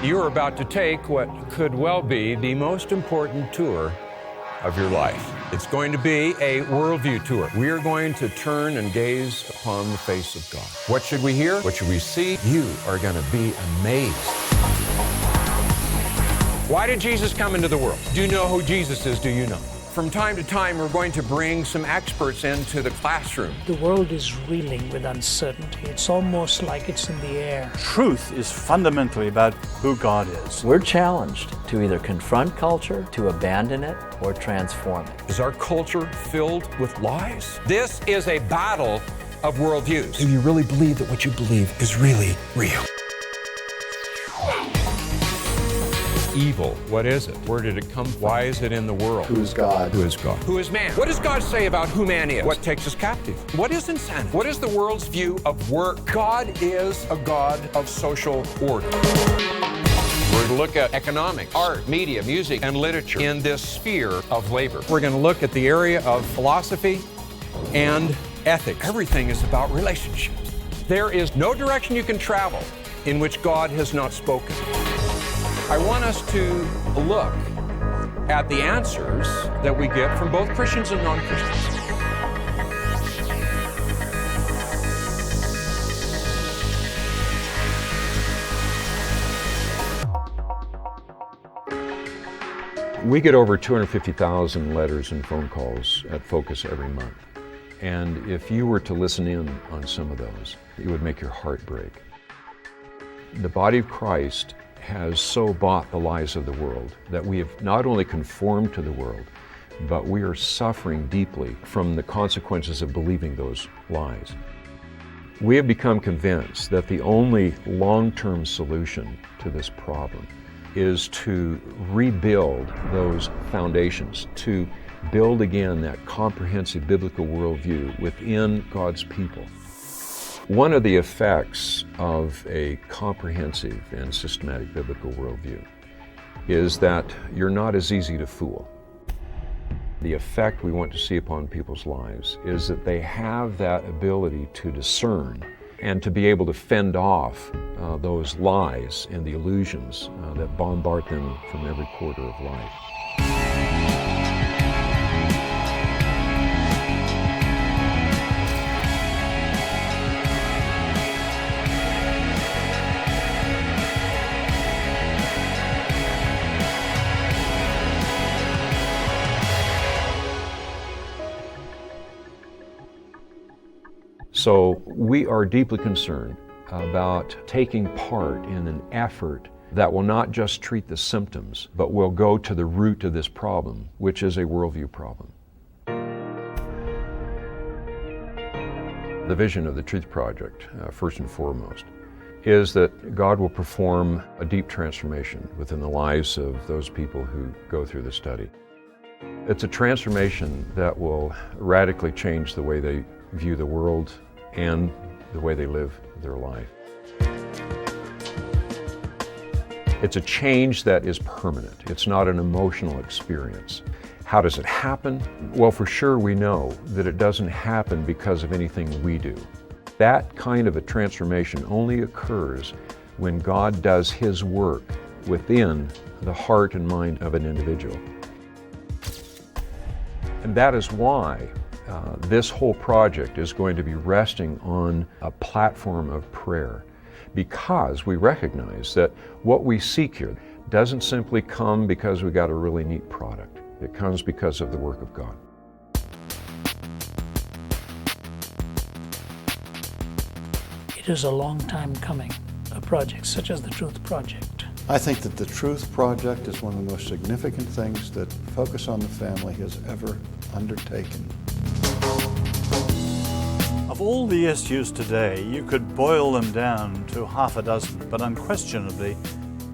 You're about to take what could well be the most important tour of your life. It's going to be a worldview tour. We are going to turn and gaze upon the face of God. What should we hear? What should we see? You are going to be amazed. Why did Jesus come into the world? Do you know who Jesus is? Do you know? From time to time, we're going to bring some experts into the classroom. The world is reeling with uncertainty. It's almost like it's in the air. Truth is fundamentally about who God is. We're challenged to either confront culture, to abandon it, or transform it. Is our culture filled with lies? This is a battle of worldviews. Do you really believe that what you believe is really real? Evil, what is it? Where did it come from? Why is it in the world? Who is God? Who is God? Who is man? What does God say about who man is? What takes us captive? What is insanity? What is the world's view of work? God is a God of social order. We're going to look at economics, art, media, music, and literature in this sphere of labor. We're going to look at the area of philosophy and ethics. Everything is about relationships. There is no direction you can travel in which God has not spoken. I want us to look at the answers that we get from both Christians and non-Christians. We get over 250,000 letters and phone calls at Focus every month. And if you were to listen in on some of those, it would make your heart break. The body of Christ has so bought the lies of the world that we have not only conformed to the world, but we are suffering deeply from the consequences of believing those lies. We have become convinced that the only long-term solution to this problem is to rebuild those foundations, to build again that comprehensive biblical worldview within God's people. One of the effects of a comprehensive and systematic biblical worldview is that you're not as easy to fool. The effect we want to see upon people's lives is that they have that ability to discern and to be able to fend off those lies and the illusions that bombard them from every quarter of life. So we are deeply concerned about taking part in an effort that will not just treat the symptoms, but will go to the root of this problem, which is a worldview problem. The vision of the Truth Project, first and foremost, is that God will perform a deep transformation within the lives of those people who go through the study. It's a transformation that will radically change the way they view the world and the way they live their life. It's a change that is permanent. It's not an emotional experience. How does it happen? Well, for sure we know that it doesn't happen because of anything we do. That kind of a transformation only occurs when God does His work within the heart and mind of an individual. And that is why this whole project is going to be resting on a platform of prayer, because we recognize that what we seek here doesn't simply come because we got a really neat product. It comes because of the work of God. It is a long time coming, a project such as the Truth Project. I think that the Truth Project is one of the most significant things that Focus on the Family has ever undertaken. Of all the issues today, you could boil them down to half a dozen, but unquestionably,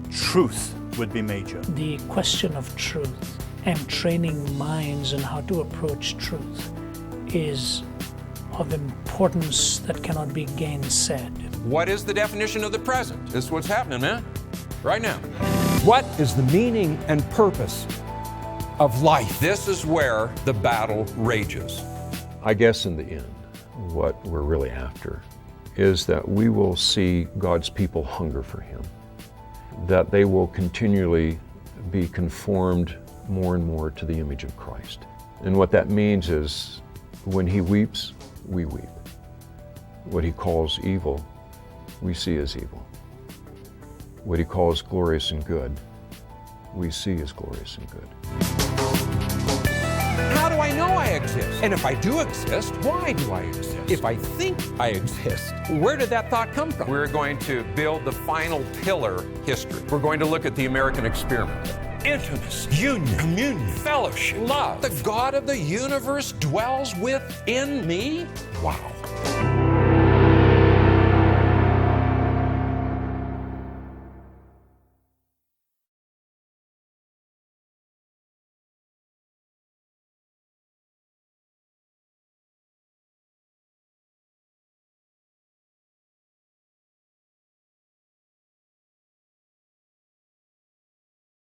truth would be major. The question of truth and training minds in how to approach truth is of importance that cannot be gainsaid. What is the definition of the present? This is what's happening, man. Right now. What is the meaning and purpose of life? This is where the battle rages. I guess in the end, what we're really after is that we will see God's people hunger for Him, that they will continually be conformed more and more to the image of Christ. And what that means is when He weeps, we weep. What He calls evil, we see as evil. What He calls glorious and good, we see as glorious and good. How do I know I exist? And if I do exist, why do I exist? If I think I exist, where did that thought come from? We're going to build the final pillar history. We're going to look at the American experiment. Intimacy, union, communion, fellowship, Love. The God of the universe dwells within me? Wow.